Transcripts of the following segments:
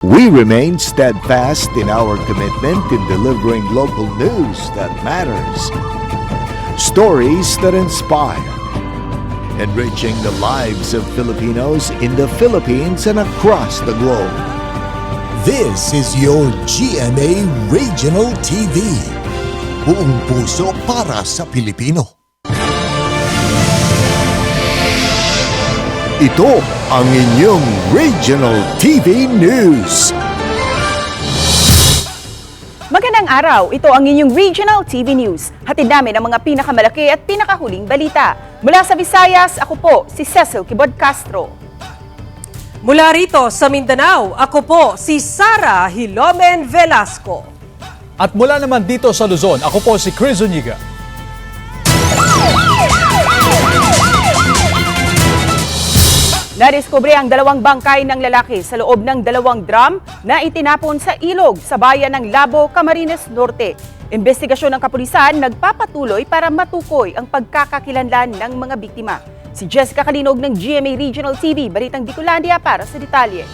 We remain steadfast in our commitment in delivering local news that matters, stories that inspire, enriching the lives of Filipinos in the Philippines and across the globe. This is your GMA Regional TV. Buong puso para sa Pilipino. Ito ang inyong Regional TV News. Magandang araw, ito ang inyong Regional TV News. Hatid namin ang mga pinakamalaki at pinakahuling balita. Mula sa Visayas, ako po si Cecil Kibod Castro. Mula rito sa Mindanao, ako po si Sara Hilomen Velasco. At mula naman dito sa Luzon, ako po si Chris Zuniga. Nadiskubre ang dalawang bangkay ng lalaki sa loob ng dalawang drum na itinapon sa ilog sa bayan ng Labo, Camarines Norte. Investigasyon ng kapulisan nagpapatuloy para matukoy ang pagkakakilanlan ng mga biktima. Si Jessica Kalinog ng GMA Regional TV, Balitang Bicolandia para sa detalye.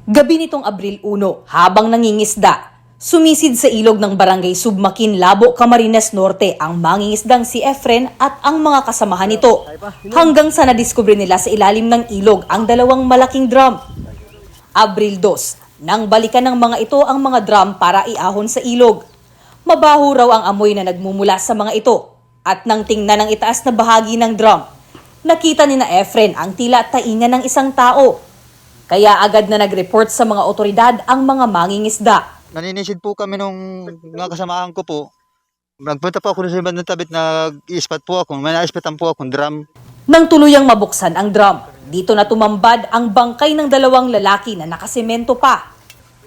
Gabi nitong Abril 1, habang nangingisda, sumisid sa ilog ng Barangay Submakin, Labo, Camarines Norte ang mangingisdang si Efren at ang mga kasamahan nito. Hanggang sa nadiskubre nila sa ilalim ng ilog ang dalawang malaking drum. Abril 2, nang balikan ng mga ito ang mga drum para iahon sa ilog. Mabaho raw ang amoy na nagmumula sa mga ito. At nang tingnan ang itaas na bahagi ng drum, nakita ni na Efren ang tila tainga ng isang tao. Kaya agad na nag-report sa mga otoridad ang mga mangingisda. Naninisid po kami nung mga kasamahan ko po. Nagpunta po ako sa ibang tabit, nag-i-spot po ako. May na-spotan po akong drum. Nang tuluyang mabuksan ang drum, dito na tumambad ang bangkay ng dalawang lalaki na nakasemento pa.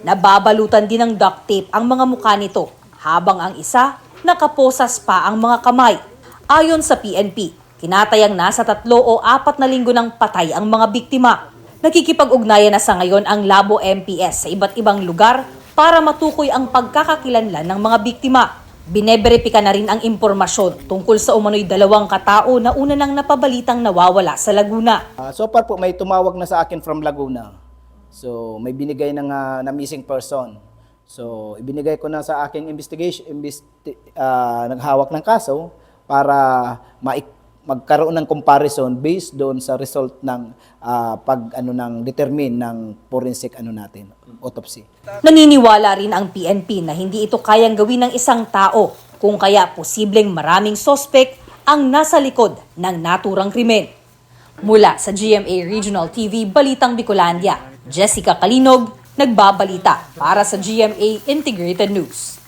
Nababalutan din ng duct tape ang mga mukha nito, habang ang isa, nakaposas pa ang mga kamay. Ayon sa PNP, kinatayang nasa 3 o 4 na linggo ng patay ang mga biktima. Nakikipag-ugnayan na sa ngayon ang Labo MPS sa iba't ibang lugar para matukoy ang pagkakakilanlan ng mga biktima. Bineberipika na rin ang impormasyon tungkol sa umano'y dalawang katao na una nang napabalitang nawawala sa Laguna. So far po may tumawag na sa akin from Laguna. So may binigay na missing person. So ibinigay ko na sa aking naghawak ng kaso para magkaroon ng comparison based doon sa result ng determine ng forensic natin, autopsy. Naniniwala rin ang PNP na hindi ito kayang gawin ng isang tao, kung kaya posibleng maraming sospek ang nasa likod ng naturang krimen. Mula sa GMA Regional TV, Balitang Bicolandia, Jessica Kalinog, nagbabalita para sa GMA Integrated News.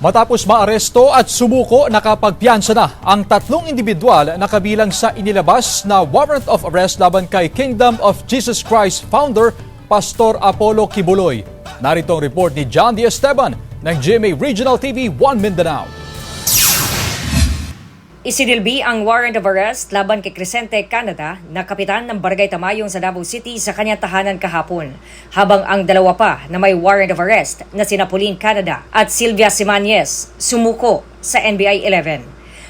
Matapos maaresto at sumuko, nakapagpiyansa na ang 3 individual na kabilang sa inilabas na warrant of arrest laban kay Kingdom of Jesus Christ founder Pastor Apollo Kibuloy. Narito ang report ni John D. Esteban ng GMA Regional TV 1 Mindanao. Isinilbi ang warrant of arrest laban kay Crescente Canada na kapitan ng Barangay Tamayong sa Davao City sa kanyang tahanan kahapon, habang ang dalawa pa na may warrant of arrest na sina Pauline Canada at Sylvia Simanes sumuko sa NBI 11.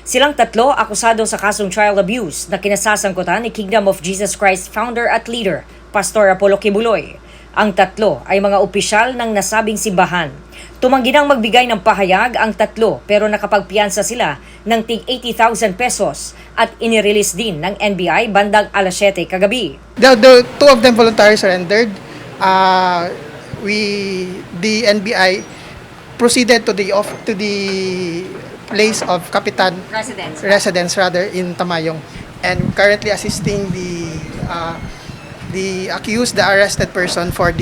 Silang 3 akusado sa kasong child abuse na kinasasangkutan ni Kingdom of Jesus Christ founder at leader, Pastor Apollo Kibuloy. Ang 3 ay mga opisyal ng nasabing simbahan. Tumanggi nang magbigay ng pahayag ang 3 pero nakapagpiyansa sila ng tig 80,000 pesos at inirelease din ng NBI bandang alas 7 kagabi. The 2 of them voluntarily surrendered. The NBI proceeded to the place of Kapitan residence in Tamayong, and currently assisting the accused, the arrested person for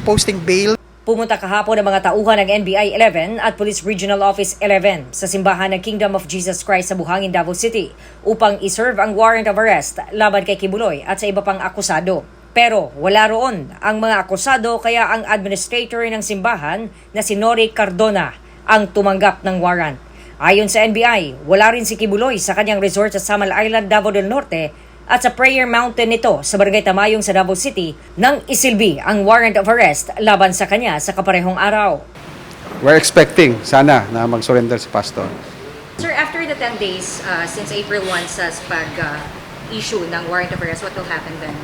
posting bail. Pumunta kahapon ang mga tauhan ng NBI 11 at Police Regional Office 11 sa simbahan ng Kingdom of Jesus Christ sa Buhangin, Davao City upang iserve ang warrant of arrest laban kay Kibuloy at sa iba pang akusado. Pero wala roon ang mga akusado, kaya ang administrator ng simbahan na si Nori Cardona ang tumanggap ng warrant. Ayon sa NBI, wala rin si Kibuloy sa kanyang resort sa Samal Island, Davao del Norte at sa Prayer Mountain nito sa Barangay Tamayong sa Davao City nang isilbi ang warrant of arrest laban sa kanya sa kaparehong araw. We're expecting sana na mag-surrender si Pastor. Sir, after the 10 days since April 1 sa issue ng warrant of arrest, what will happen then?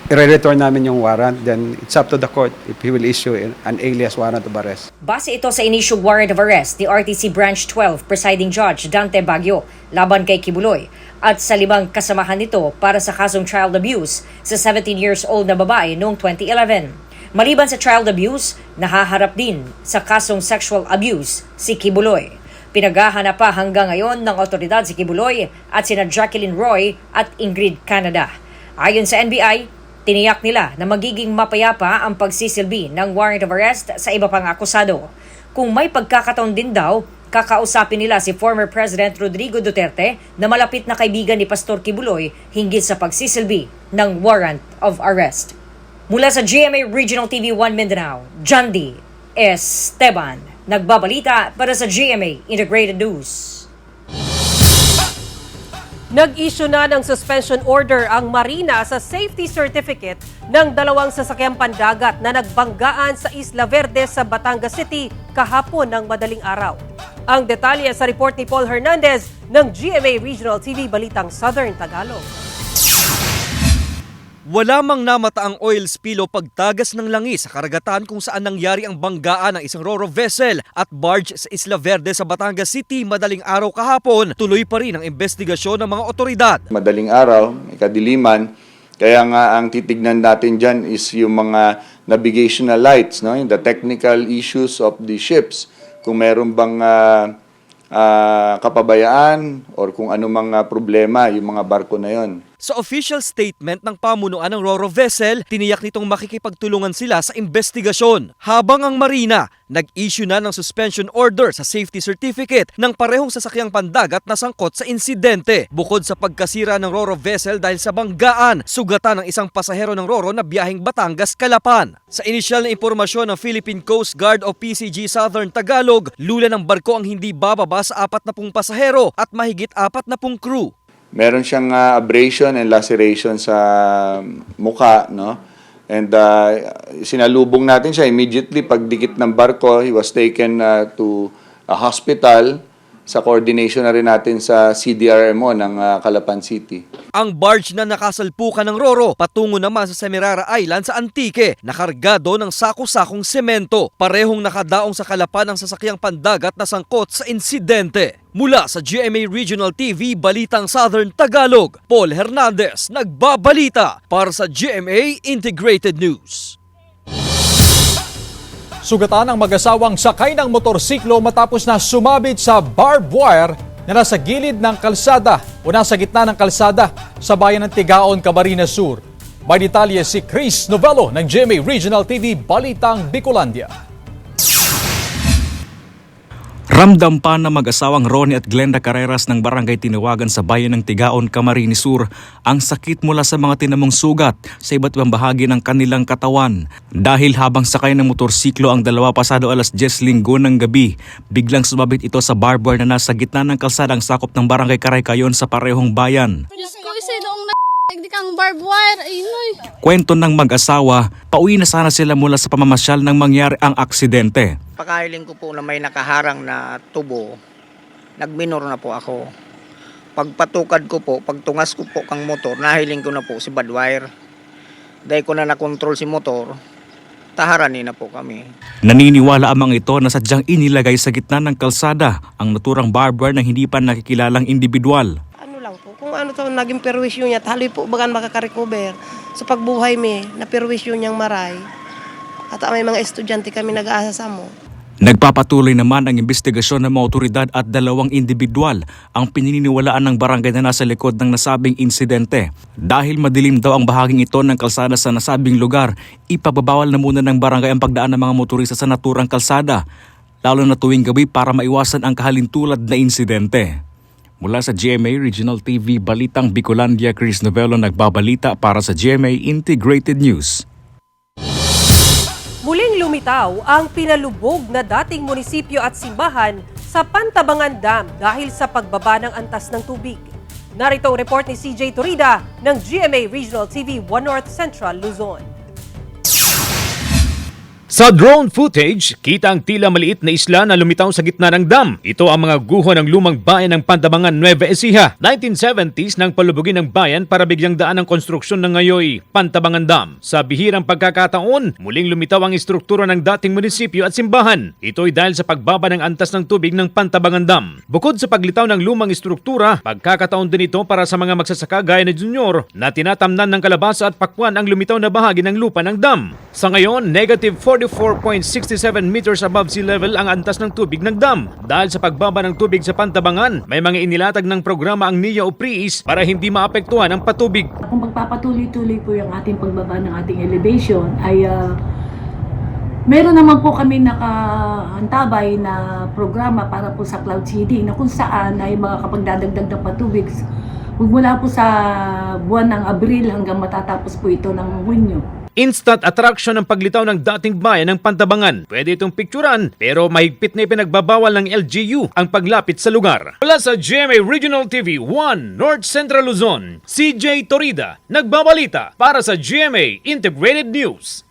I-return namin yung warrant, then it's up to the court if he will issue an alias warrant of arrest. Base ito sa in-issue warrant of arrest ni RTC Branch 12 Presiding Judge Dante Baguio laban kay Kibuloy at sa 5 kasamahan nito para sa kasong child abuse sa 17 years old na babae noong 2011. Maliban sa child abuse, nahaharap din sa kasong sexual abuse si Kibuloy. Pinaghahanap pa hanggang ngayon ng otoridad si Kibuloy at sina Jacqueline Roy at Ingrid Canada. Ayon sa NBI, tiniyak nila na magiging mapayapa ang pagsisilbi ng warrant of arrest sa iba pang akusado. Kung may pagkakataon din daw, kakausapin nila si former President Rodrigo Duterte na malapit na kaibigan ni Pastor Kibuloy hinggil sa pagsisilbi ng warrant of arrest. Mula sa GMA Regional TV 1 Mindanao, John D. Esteban, nagbabalita para sa GMA Integrated News. Nag-issue na ng suspension order ang Marina sa safety certificate ng 2 sasakyang pandagat na nagbanggaan sa Isla Verde sa Batangas City kahapon ng madaling araw. Ang detalye sa report ni Paul Hernandez ng GMA Regional TV Balitang Southern Tagalog. Wala mang namataang oil spill o pagtagas ng langis sa karagatan kung saan nangyari ang banggaan ng isang ro-ro vessel at barge sa Isla Verde sa Batangas City madaling araw kahapon. Tuloy pa rin ang investigasyon ng mga otoridad. Madaling araw, kadiliman, kaya nga ang titignan natin dyan is yung mga navigational lights, no? The technical issues of the ships. Kung meron bang kapabayaan or kung ano mga problema yung mga barko na yon. Sa official statement ng pamunuan ng ro-ro vessel, tiniyak nitong makikipagtulungan sila sa investigasyon. Habang ang Marina, nag-issue na ng suspension order sa safety certificate ng parehong sasakyang pandagat na sangkot sa insidente. Bukod sa pagkasira ng ro-ro vessel dahil sa banggaan, sugatan ng isang pasahero ng ro-ro na biyaheng Batangas-Calapan. Sa inisyal na impormasyon ng Philippine Coast Guard o PCG Southern Tagalog, lula ng barko ang hindi bababa sa 40 pasahero at mahigit 40 crew. Meron siyang abrasion and laceration sa muka, no? And sinalubong natin siya immediately pagdikit ng barko. He was taken to a hospital sa coordination na rin natin sa CDRMO ng Calapan City. Ang barge na nakasalpukan ng ro-ro patungo naman sa Semirara Island sa Antique, nakargado ng sako-sakong semento. Parehong nakadaong sa Calapan ang sasakyang pandagat na sangkot sa insidente. Mula sa GMA Regional TV, Balitang Southern Tagalog, Paul Hernandez, nagbabalita para sa GMA Integrated News. Sugatan ang mag-asawang sakay ng motorsiklo matapos na sumabit sa barbed wire na nasa gilid ng kalsada o nasa gitna ng kalsada sa bayan ng Tigaon, Camarines Sur. May detalye si Chris Novello ng GMA Regional TV Balitang Bicolandia. Ramdam pa na mag-asawang Ronnie at Glenda Carreras ng barangay Tinawagan sa bayan ng Tigaon, Camarines Sur ang sakit mula sa mga tinamong sugat sa iba't ibang bahagi ng kanilang katawan. Dahil habang sakay ng motorsiklo ang dalawa pasado alas 10 Linggo ng gabi, biglang sumabit ito sa barbed wire na nasa gitna ng kalsada ang sakop ng barangay Karaykayon sa parehong bayan. Hindi kang barbed wire, inoy. Kwento ng mag-asawa, pauwi na sana sila mula sa pamamasyal nang mangyari ang aksidente. Pagkahiling ko po na may nakaharang na tubo, nagminor na po ako. Pagpatukad ko po, pagtungas ko po kang motor, nahiling ko na po si barbed wire. Dahil ko na nakontrol si motor, taharanin na po kami. Naniniwala amang ito na sadyang inilagay sa gitna ng kalsada ang naturang barbed wire ng hindi pa nakikilalang individual. Kung ano to, naging perwisyo niya, haloy po bagan makaka-recover. Sa pagbuhay mi, na perwisyo niyang maray. At may mga estudyante kami nag-aasa sa mo. Nagpapatuloy naman ang investigasyon ng mga otoridad at 2 individual ang pininiwalaan ng barangay na nasa likod ng nasabing insidente. Dahil madilim daw ang bahaging ito ng kalsada sa nasabing lugar, ipababawal na muna ng barangay ang pagdaan ng mga motorista sa naturang kalsada, lalo na tuwing gabi para maiwasan ang kahalintulad na insidente. Mula sa GMA Regional TV Balitang Bicolandia, Chris Novello nagbabalita para sa GMA Integrated News. Muling lumitaw ang pinalubog na dating munisipyo at simbahan sa Pantabangan Dam dahil sa pagbaba ng antas ng tubig. Narito ang report ni CJ Torida ng GMA Regional TV 1 North Central Luzon. Sa drone footage, kita ang tila maliit na isla na lumitaw sa gitna ng dam. Ito ang mga guho ng lumang bayan ng Pantabangan, Nueva Ecija. 1970s nang palubugin ng bayan para bigyang daan ang konstruksyon ng ngayoy Pantabangan Dam. Sa bihirang pagkakataon, muling lumitaw ang istruktura ng dating munisipyo at simbahan. Ito'y dahil sa pagbaba ng antas ng tubig ng Pantabangan Dam. Bukod sa paglitaw ng lumang istruktura, pagkakataon din ito para sa mga magsasaka gaya ni Junior na tinatamnan ng kalabasa at pakwan ang lumitaw na bahagi ng lupa ng dam. Sa ngayon, negative 44.67 meters above sea level ang antas ng tubig ng dam. Dahil sa pagbaba ng tubig sa Pantabangan, may mga inilatag ng programa ang NIA o PRIIS para hindi maapektuhan ang patubig. Kung pagpapatuloy-tuloy po yung ating pagbaba ng ating elevation ay meron naman po kami nakaantabay na programa para po sa cloud seeding na kung saan ay makakapagdadagdag ng patubig mula po sa buwan ng Abril hanggang matatapos po ito ng Hunyo. Instant attraction ang paglitaw ng dating bayan ng Pantabangan. Pwede itong picturean pero mahigpit na ipinagbabawal ng LGU ang paglapit sa lugar. Mula sa GMA Regional TV 1 North Central Luzon, CJ Torida nagbabalita para sa GMA Integrated News.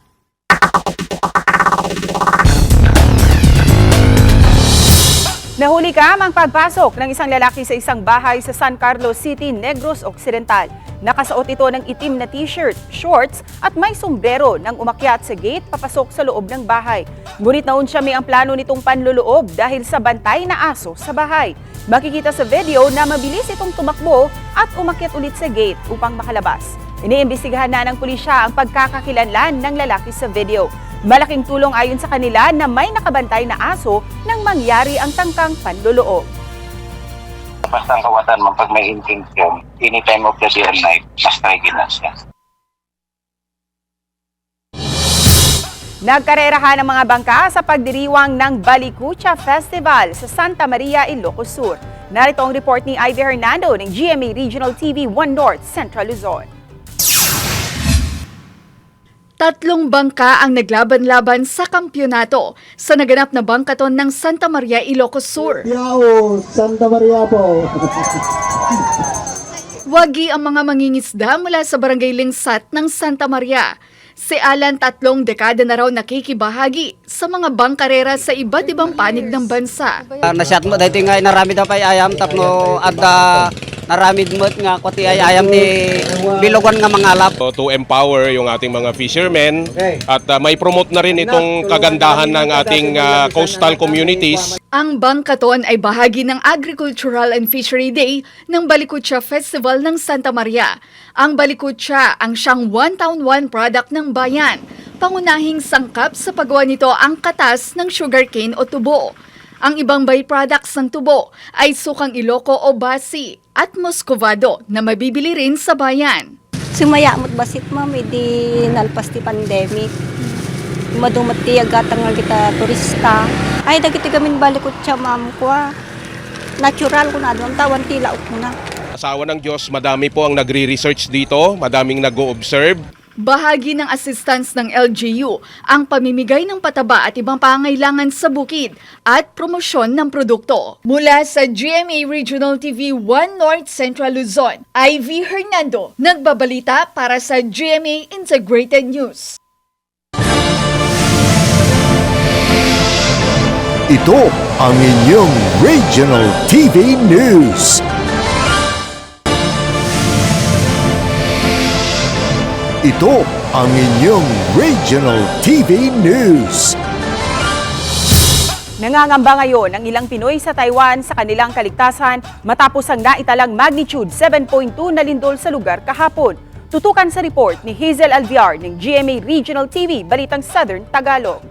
Nahuli ka ang pagpasok ng isang lalaki sa isang bahay sa San Carlos City, Negros Occidental. Nakasuot ito ng itim na t-shirt, shorts at may sombrero nang umakyat sa gate papasok sa loob ng bahay. Ngunit naunsya may ang plano nitong panloloob dahil sa bantay na aso sa bahay. Makikita sa video na mabilis itong tumakbo at umakyat ulit sa gate upang makalabas. Iniimbestigahan na ng pulisya ang pagkakakilanlan ng lalaki sa video. Malaking tulong ayon sa kanila na may nakabantay na aso nang mangyari ang tangkang panloloob. Basta ang kawatan mo, pag may intention, anytime of the day and night, mas lang siya. Nagkarerahan ang mga bangka sa pagdiriwang ng Balikucha Festival sa Santa Maria, Ilocos Sur. Narito ang report ni Ivy Hernando ng GMA Regional TV 1 North Central Luzon. 3 bangka ang naglaban-laban sa kampyonato sa naganap na bangkaton ng Santa Maria, Ilocos Sur. Santa Maria po. Wagi ang mga mangingisda mula sa barangay Lingsat ng Santa Maria. Si Alan 3 dekada na raw nakikibahagi sa mga bangkarera sa iba't ibang panig ng bansa. Nasyat mo dahil nga narami daw pa ayam tapno at naramid mo nga kuti ayam ni bilogon nga mga alap. To empower yung ating mga fishermen at may promote na rin itong kagandahan ng ating coastal communities. Ang bangkaton ay bahagi ng Agricultural and Fishery Day ng Balikucha Festival ng Santa Maria. Ang Balikucha ang siyang one town one product ng bayan. Pangunahing sangkap sa paggawa nito ang katas ng sugarcane o tubo. Ang ibang byproducts ng tubo ay sukang Iloco o basi at muscovado na mabibili rin sa bayan. Sumaya mo't basit ma'am, di nalpas ti pandemic. Madumati agatang nga kita turista. Ay, dagiti gamin balikot siya ma'am ko. Natural ko na doon, tawan tilaok mo na. Asawa ng Diyos, madami po ang nagre-research dito, madaming nag-o-observe. Bahagi ng assistance ng LGU ang pamimigay ng pataba at ibang pangailangan sa bukid at promosyon ng produkto. Mula sa GMA Regional TV 1 North Central Luzon, Ivy Hernando, nagbabalita para sa GMA Integrated News. Ito ang inyong Regional TV News. Ito ang inyong Regional TV News. Nangangamba ngayon ang ilang Pinoy sa Taiwan sa kanilang kaligtasan matapos ang naitalang magnitude 7.2 na lindol sa lugar kahapon. Tutukan sa report ni Hazel Alviar ng GMA Regional TV, Balitang Southern Tagalog.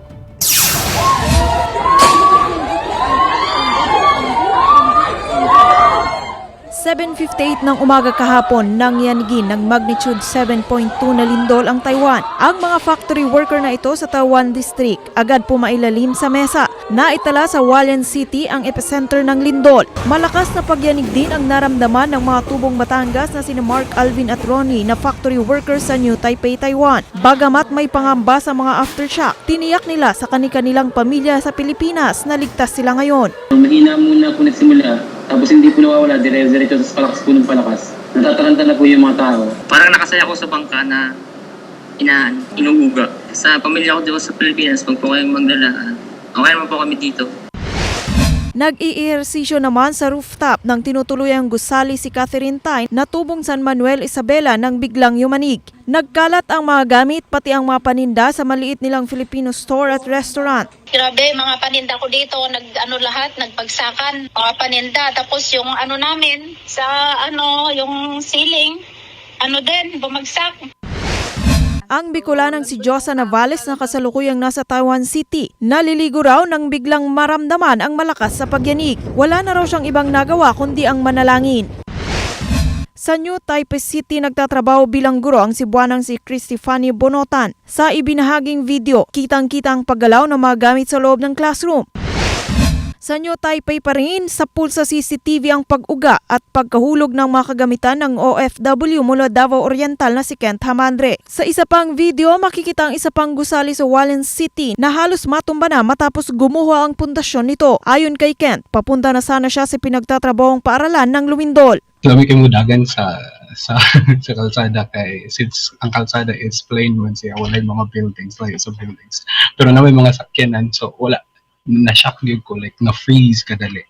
7:58 ng umaga kahapon nang yanigin ng magnitude 7.2 na lindol ang Taiwan. Ang mga factory worker na ito sa Taiwan District agad pumailalim sa mesa. Naitala sa Hualien City ang epicenter ng lindol. Malakas na pagyanig din ang naramdaman ng mga tubong Batangas na sina Mark, Alvin at Ronnie na factory workers sa New Taipei, Taiwan. Bagamat may pangamba sa mga aftershock, tiniyak nila sa kanilang pamilya sa Pilipinas na ligtas sila ngayon. Mahina muna po nagsimula. Tapos hindi po nawawala, dire-diretso sa palakas po ng palakas. Natataranta na po yung mga tao. Parang nakasaya ko sa bangka na inuuga. Sa pamilya ko dito sa Pilipinas, pag po kayong magdala, okay naman po kami dito. Nag-iihersisyo naman sa rooftop ng tinutuluyang gusali si Catherine Tay na tubong San Manuel, Isabela nang biglang yumanig. Nagkalat ang mga gamit pati ang mga paninda sa maliit nilang Filipino store at restaurant. Grabe, mga paninda ko dito, lahat, nagpagsakan, mga paninda. Tapos yung namin, sa yung ceiling, din, bumagsak. Ang Bicolanang si Josa Navales na kasalukuyang nasa Taiwan City, naliligo raw nang biglang maramdaman ang malakas sa pagyanig. Wala na raw siyang ibang nagawa kundi ang manalangin. Sa New Taipei City, nagtatrabaho bilang guro ang Cebuanang si Cristifany Bonotan. Sa ibinahaging video, kitang-kita ang paggalaw ng mga gamit sa loob ng classroom. Sa New Taipei pa rin, sa pulsa CCTV ang pag-uga at pagkahulog ng mga kagamitan ng OFW mula Davao Oriental na si Kent Hamandre. Sa isa pang video, makikita ang isa pang gusali sa Wallen City na halos matumba na matapos gumuho ang pundasyon nito. Ayon kay Kent, papunta na sana siya sa pinagtatrabahong paaralan ng Lumindol. Lami kayo mudagan sa kalsada kay since ang kalsada is plain man siya, wala yung mga buildings, layo sa buildings. Pero na may mga sakyanan, so wala. Na-shock ko, like, na-freeze kadali.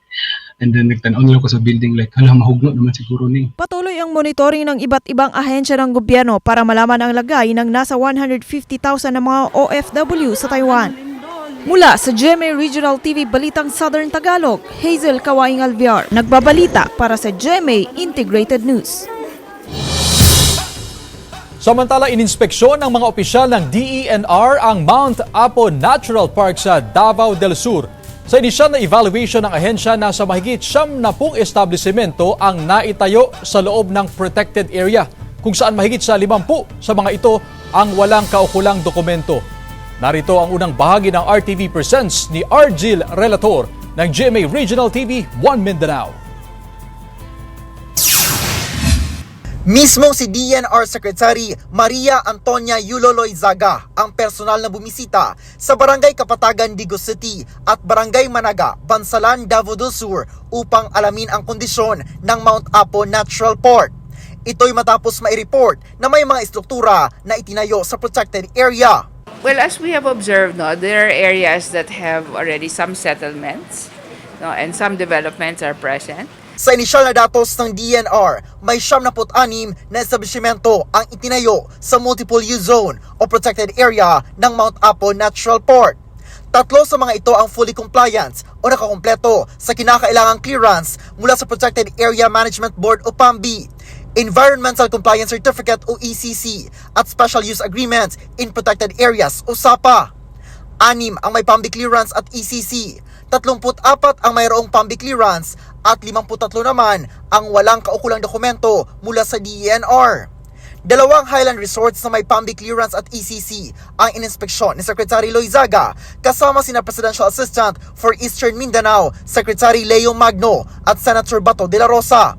And then, nagtanaw ko sa building, like, mahugno naman siguro ni. Patuloy ang monitoring ng iba't ibang ahensya ng gobyerno para malaman ang lagay ng nasa 150,000 na mga OFW sa Taiwan. Mula sa GMA Regional TV Balitang Southern Tagalog, Hazel Kawaing Alviar, nagbabalita para sa GMA Integrated News. Samantala, ininspeksyon ng mga opisyal ng DENR ang Mount Apo Natural Park sa Davao del Sur. Sa inisyal na evaluation ng ahensya, nasa mahigit 70 establishmento ang naitayo sa loob ng protected area, kung saan mahigit sa 50 sa mga ito ang walang kaukulang dokumento. Narito ang unang bahagi ng RTV Presents ni Argil Relator ng GMA Regional TV 1 Mindanao. Mismo si DENR Secretary Maria Antonia Yuloloizaga ang personal na bumisita sa Barangay Kapatagan, Digos City at Barangay Managa, Bansalan, Davao del Sur upang alamin ang kondisyon ng Mount Apo Natural Park. Ito'y matapos mai-report na may mga istruktura na itinayo sa protected area. Well, as we have observed, there are areas that have already some settlements, and some developments are present. Sa inisyal na datos ng DENR, may 76 na establishmento ang itinayo sa multiple use zone o protected area ng Mount Apo Natural Park. 3 sa mga ito ang fully compliant o nakakompleto sa kinakailangang clearance mula sa Protected Area Management Board o PAMB, Environmental Compliance Certificate o ECC at Special Use Agreements in Protected Areas o SAPA. 6 ang may PAMB clearance at ECC, 34 ang mayroong PAMB clearance at 53 naman ang walang kaukulang dokumento mula sa DENR. 2 Highland Resorts na may PAMB clearance at ECC ang ininspeksyon ni Secretary Loizaga kasama sina Presidential Assistant for Eastern Mindanao, Secretary Leo Magno at Senator Bato de la Rosa.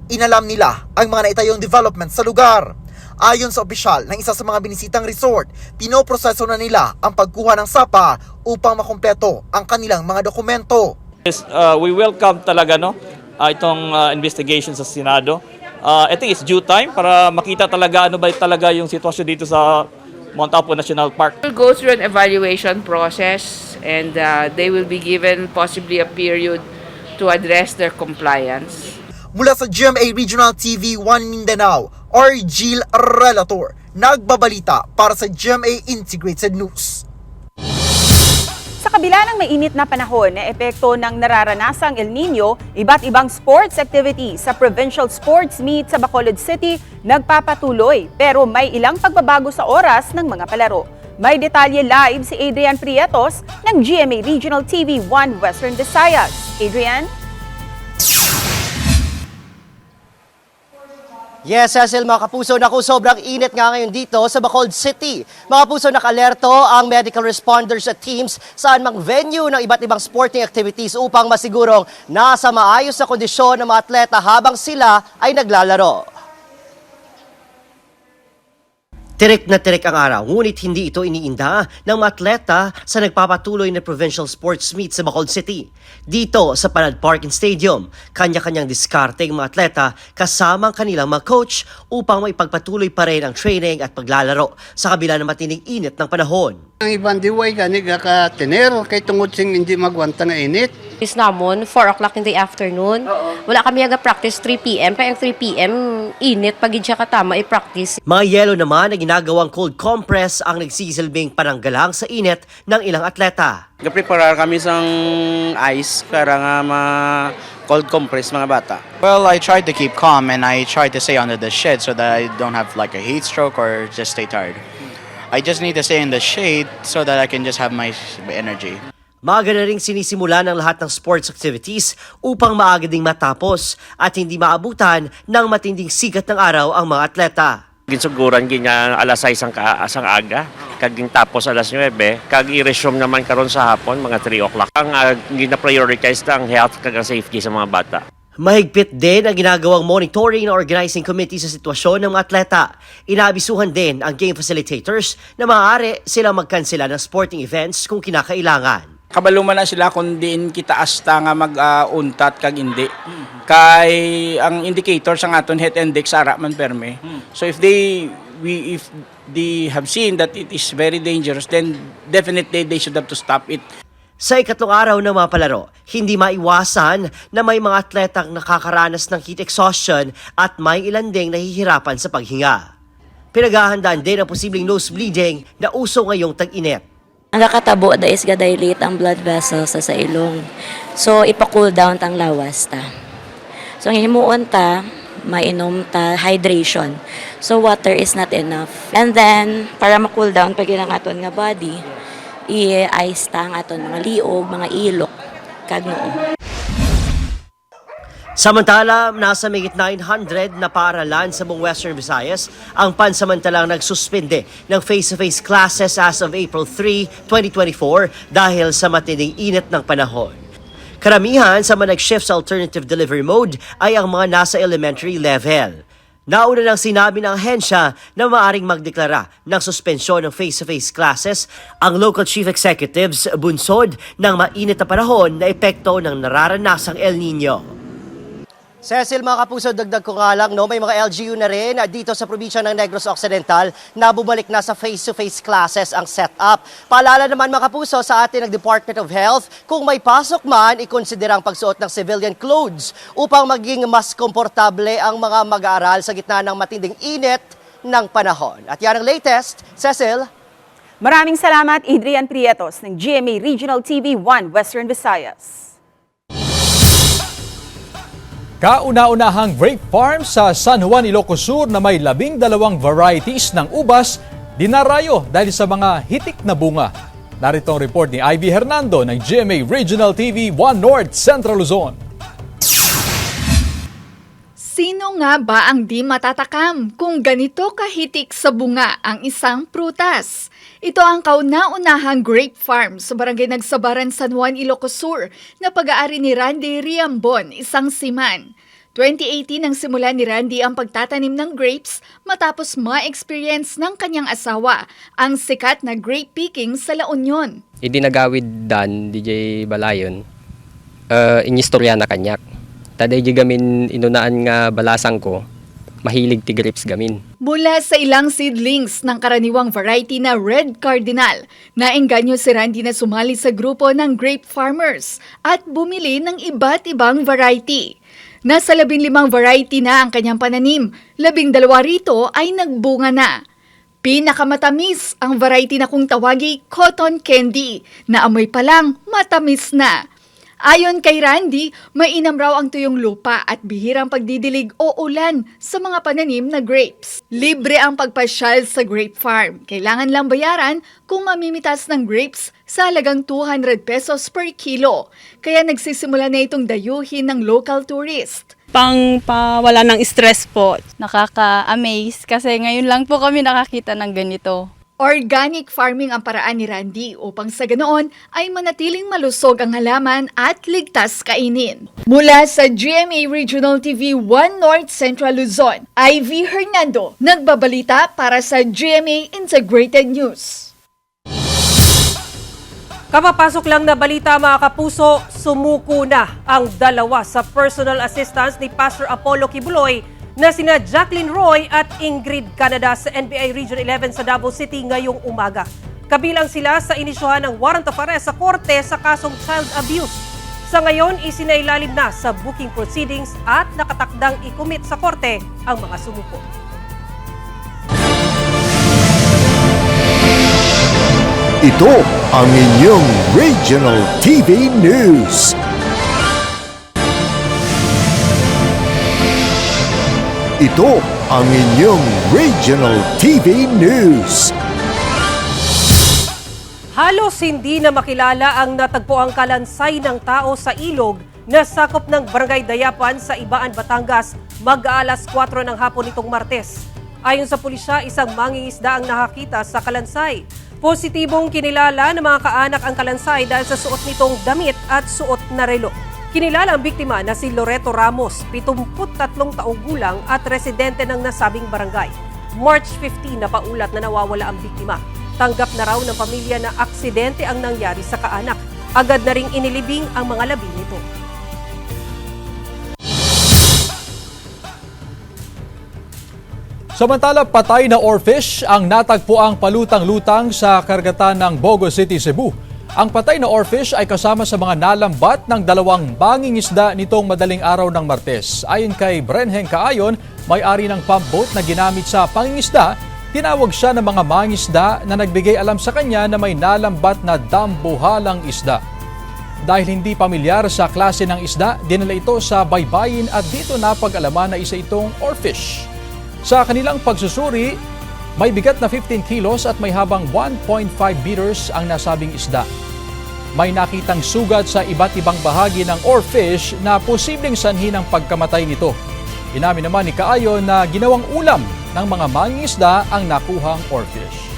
Inalam nila ang mga naitayong development sa lugar. Ayon sa opisyal ng isa sa mga binisitang resort, pinoproseso na nila ang pagkuha ng SAPA upang makumpleto ang kanilang mga dokumento. Yes, we welcome talaga itong investigation sa Senado. I think it's due time para makita talaga ano ba talaga yung sitwasyon dito sa Mount Apo National Park. We'll go through an evaluation process and they will be given possibly a period to address their compliance. Mula sa GMA Regional TV 1 Mindanao, Argil Relator, nagbabalita para sa GMA Integrated News. Sa kabila ng mainit na panahon na epekto ng nararanasang El Nino, iba't ibang sports activities sa Provincial Sports Meet sa Bacolod City nagpapatuloy pero may ilang pagbabago sa oras ng mga palaro. May detalye live si Adrian Prietos ng GMA Regional TV 1 Western Visayas. Adrian? Yes, Cecil, mga kapuso, naku, sobrang init nga ngayon dito sa Bacolod City. Mga kapuso, nakalerto ang medical responders at teams saan mang venue ng iba't ibang sporting activities upang masigurong nasa maayos na kondisyon ng mga atleta habang sila ay naglalaro. Tirik na tirik ang araw, ngunit hindi ito iniinda ng mga atleta sa nagpapatuloy na provincial sports meet sa Bacolod City. Dito sa Palad Park and Stadium, kanya-kanyang diskarte ang mga atleta kasama ang kanilang mga coach upang maipagpatuloy pa rin ang training at paglalaro sa kabila ng matinding init ng panahon. Ang ibang diway gani ka tenero kay tungod sing hindi magwanta na init. Is namon 4 o'clock in the afternoon. Wala kami practice 3 p.m. Kaya ang 3 p.m. init pag siya katama i-practice. Mga yelo naman na ginagawang cold compress ang nagsisilbing pananggalang sa init ng ilang atleta. Nag-prepare kami sang ice para nga cold compress mga bata. Well, I tried to keep calm and I tried to stay under the shed so that I don't have like a heat stroke or just stay tired. I just need to stay in the shade so that I can just have my energy. Maaga na ring sinisimula ng lahat ng sports activities upang maaga ding matapos at hindi maabutan ng matinding sikat ng araw ang mga atleta. Ginsuguran ginya alas 6 ang aga, kaging tapos alas 9, kag i-resume naman karon sa hapon mga 3 o'clock. Ang gina-prioritize ang health kag safety sa mga bata. Mahigpit din ang ginagawang monitoring ng organizing committee sa sitwasyon ng mga atleta. Inaabisuhan din ang game facilitators na maaari silang magkansela ng sporting events kung kinakailangan. Kabaluman na sila kung diin kita asta nga mag-untat kag hindi. Kay ang indicator sa aton head index ara man perme. So if they have seen that it is very dangerous, then definitely they should have to stop it. Sa ikatlong araw ng mga palaro, hindi maiwasan na may mga atletang nakakaranas ng heat exhaustion at may ilan ding nahihirapan sa paghinga. Pinaghahandaan din ang posibleng nosebleeding na uso ngayong tag-init. Ang kakatabo da is gadilate ang blood vessels sa ilong. So, ipa-cool down tang lawas ta. So, ang himuon ta, mainom ta, hydration. So, water is not enough. And then, para ma-cool down pag ang aton nga body, i-ice ta ang aton mga liog, mga ilok, kag noo. Samantala, nasa mahigit 900 na paaralan sa buong Western Visayas ang pansamantalang nagsuspende ng face-to-face classes as of April 3, 2024 dahil sa matinding init ng panahon. Karamihan sa mga nag-shift sa alternative delivery mode ay ang mga nasa elementary level. Nauna nang sinabi ng ahensya na maaaring magdeklara ng suspensyon ng face-to-face classes ang local chief executives bunsod ng mainit na panahon na epekto ng nararanasang El Nino. Cecil, mga kapuso, dagdag ko nga lang, no, may mga LGU na rin dito sa probinsya ng Negros Occidental na bumalik na sa face-to-face classes ang setup. Paalala naman mga kapuso sa atin ng Department of Health, kung may pasok man, ikonsidera ang pagsuot ng civilian clothes upang maging mas komportable ang mga mag-aaral sa gitna ng matinding init ng panahon. At yan ang latest. Cecil? Maraming salamat, Adrian Prietos ng GMA Regional TV 1 Western Visayas. Kauna-unahang grape farm sa San Juan, Ilocos Sur na may 12 varieties ng ubas dinarayo dahil sa mga hitik na bunga. Narito ang report ni Ivy Hernando ng GMA Regional TV 1 North Central Luzon. Sino nga ba ang di matatakam kung ganito kahitik sa bunga ang isang prutas? Ito ang kauna-unahang grape farm sa barangay Nagsabaran, San Juan, Ilocos Sur na pag-aari ni Randy Riambon, isang siman. 2018 nang simula ni Randy ang pagtatanim ng grapes matapos ma-experience ng kanyang asawa ang sikat na grape picking sa La Union. Idinagawid dan DJ Balayon, inistorya na kanyak. Taday di gamin inunaan nga balasang ko, mahilig ti grapes gamin. Mula sa ilang seedlings ng karaniwang variety na Red Cardinal, naengganyo si Randy na sumali sa grupo ng grape farmers at bumili ng iba't ibang variety. Nasa 15 variety na ang kanyang pananim, 12 rito ay nagbunga na. Pinakamatamis ang variety na kung tawagi cotton candy, na amoy pa lang matamis na. Ayon kay Randy, mainam raw ang tuyong lupa at bihirang pagdidilig o ulan sa mga pananim na grapes. Libre ang pagpasyal sa grape farm. Kailangan lang bayaran kung mamimitas ng grapes sa halagang 200 pesos per kilo. Kaya nagsisimula na itong dayuhin ng local tourist. Pangpawala ng stress po. Nakaka-amaze kasi ngayon lang po kami nakakita ng ganito. Organic farming ang paraan ni Randy upang sa ganoon ay manatiling malusog ang halaman at ligtas kainin. Mula sa GMA Regional TV 1 North Central Luzon, Ivy Hernando, nagbabalita para sa GMA Integrated News. Kapapasok lang na balita mga kapuso, sumuko na ang dalawa sa personal assistance ni Pastor Apollo Kibuloy na sina Jacqueline Roy at Ingrid Canada sa NBI Region 11 sa Davao City ngayong umaga. Kabilang sila sa inisyuhan ng warrant of arrest sa korte sa kasong child abuse. Sa ngayon, isinailalim na sa booking proceedings at nakatakdang i-commit sa korte ang mga sumuko. Ito ang inyong Regional TV News. Ito ang inyong Regional TV News. Halos hindi na makilala ang natagpoang kalansay ng tao sa ilog na sakop ng Barangay Dayapan sa Ibaan, Batangas mag-aalas 4 ng hapon nitong Martes. Ayon sa pulisya, isang mangingisda ang nakakita sa kalansay. Positibong kinilala ng mga kaanak ang kalansay dahil sa suot nitong damit at suot na relo. Kinilala ang biktima na si Loreto Ramos, 73 taong gulang at residente ng nasabing barangay. March 15 na paulat na nawawala ang biktima. Tanggap na raw ng pamilya na aksidente ang nangyari sa kaanak. Agad na ring inilibing ang mga labi nito. Samantala, patay na oarfish ang natagpuang palutang-lutang sa karagatan ng Bogo City, Cebu. Ang patay na oarfish ay kasama sa mga nalambat ng dalawang mangingisda nitong madaling araw ng Martes. Ayon kay Brenheng Kaayon, may-ari ng pump boat na ginamit sa pangingisda, tinawag siya ng mga mangingisda na nagbigay alam sa kanya na may nalambat na dambuhalang isda. Dahil hindi pamilyar sa klase ng isda, dinala ito sa baybayin at dito napag-alaman na isa itong oarfish. Sa kanilang pagsusuri, may bigat na 15 kilos at may habang 1.5 meters ang nasabing isda. May nakitang sugat sa iba't ibang bahagi ng oarfish na posibleng sanhi ng pagkamatay nito. Inamin naman ni Kaayon na ginawang ulam ng mga mangingisda ang nakuhang oarfish.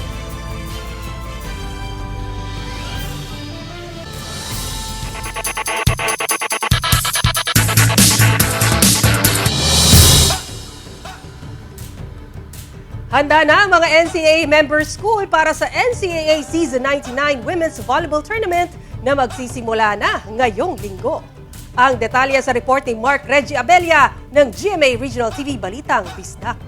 Handa na ang mga NCAA member school para sa NCAA Season 99 Women's Volleyball Tournament na magsisimula na ngayong linggo. Ang detalye sa report ni Mark Reggie Abella ng GMA Regional TV Balitang Bisdak.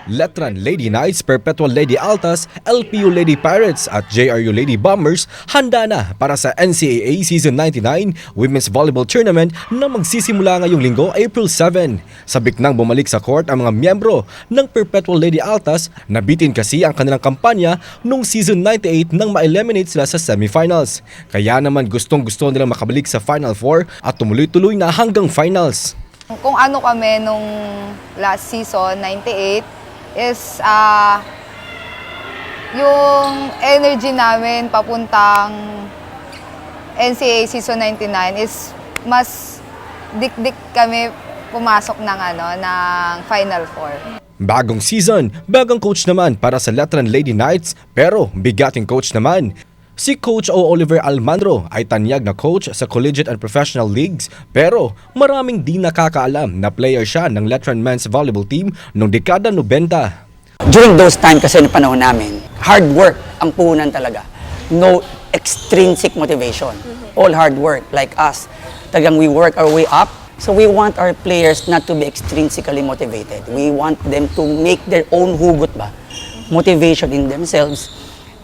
Letran Lady Knights, Perpetual Lady Altas, LPU Lady Pirates at JRU Lady Bombers handa na para sa NCAA Season 99 Women's Volleyball Tournament na magsisimula ngayong linggo, April 7. Sabik nang bumalik sa court ang mga miyembro ng Perpetual Lady Altas, nabitin kasi ang kanilang kampanya noong Season 98 nang ma-eliminate sila sa semifinals. Kaya naman gustong-gusto nilang makabalik sa Final Four at tumuloy-tuloy na hanggang finals. Kung ano kami nung last season, 98, is yung energy namin papuntang NCAA Season 99 is mas dik-dik kami pumasok ng Final Four. Bagong season, bagong coach naman para sa Letran Lady Knights, pero bigating coach naman. Si Coach O. Oliver Almandro ay tanyag na coach sa collegiate and professional leagues, pero maraming di nakakaalam na player siya ng Letran Men's Volleyball Team noong dekada 90. During those time kasi na panahon namin, hard work ang puhunan talaga. No extrinsic motivation. All hard work like us. Tagang we work our way up. So we want our players not to be extrinsically motivated. We want them to make their own hugot ba? Motivation in themselves.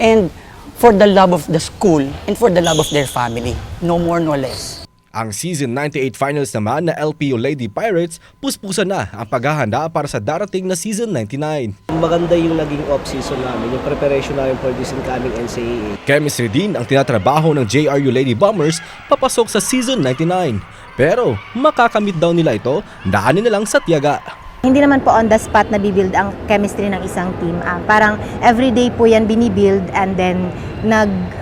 And for the love of the school and for the love of their family. No more, no less. Ang Season 98 Finals naman na LPU Lady Pirates, puspusan na ang paghahanda para sa darating na Season 99. Maganda yung naging off-season namin, yung preparation namin for this incoming NCAA. Chemistry din ang tinatrabaho ng JRU Lady Bombers papasok sa Season 99. Pero makakamit daw nila ito, daanin na lang sa tiyaga. Hindi naman po on the spot na bibuild ang chemistry ng isang team. Parang everyday po yan binibuild and then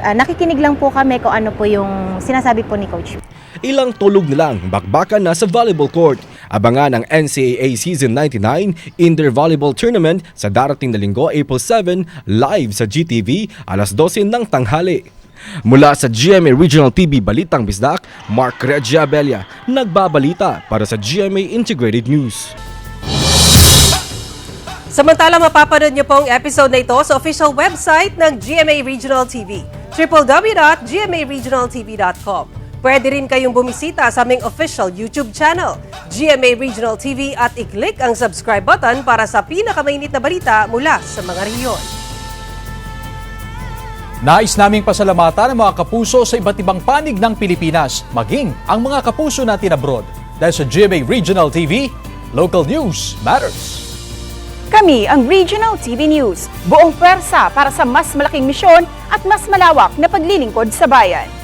nakikinig lang po kami kung ano po yung sinasabi po ni Coach. Ilang tulog na lang bakbakan na sa volleyball court Abangan ang NCAA Season 99 Indoor Volleyball Tournament sa darating na linggo, April 7, live sa GTV, alas 12 ng tanghali. Mula sa GMA Regional TV Balitang Bisdak, Mark Regiabella, nagbabalita para sa GMA Integrated News. Samantala, mapapanood niyo po ang episode na ito sa official website ng GMA Regional TV, www.gmaregionaltv.com. Pwede rin kayong bumisita sa aming official YouTube channel, GMA Regional TV, at i-click ang subscribe button para sa pinakamainit na balita mula sa mga rehiyon. Nais naming pasalamatan ang mga kapuso sa iba't ibang panig ng Pilipinas, maging ang mga kapuso natin abroad. Dahil sa GMA Regional TV, local news matters. Kami ang Regional TV News, buong pwersa para sa mas malaking misyon at mas malawak na paglilingkod sa bayan.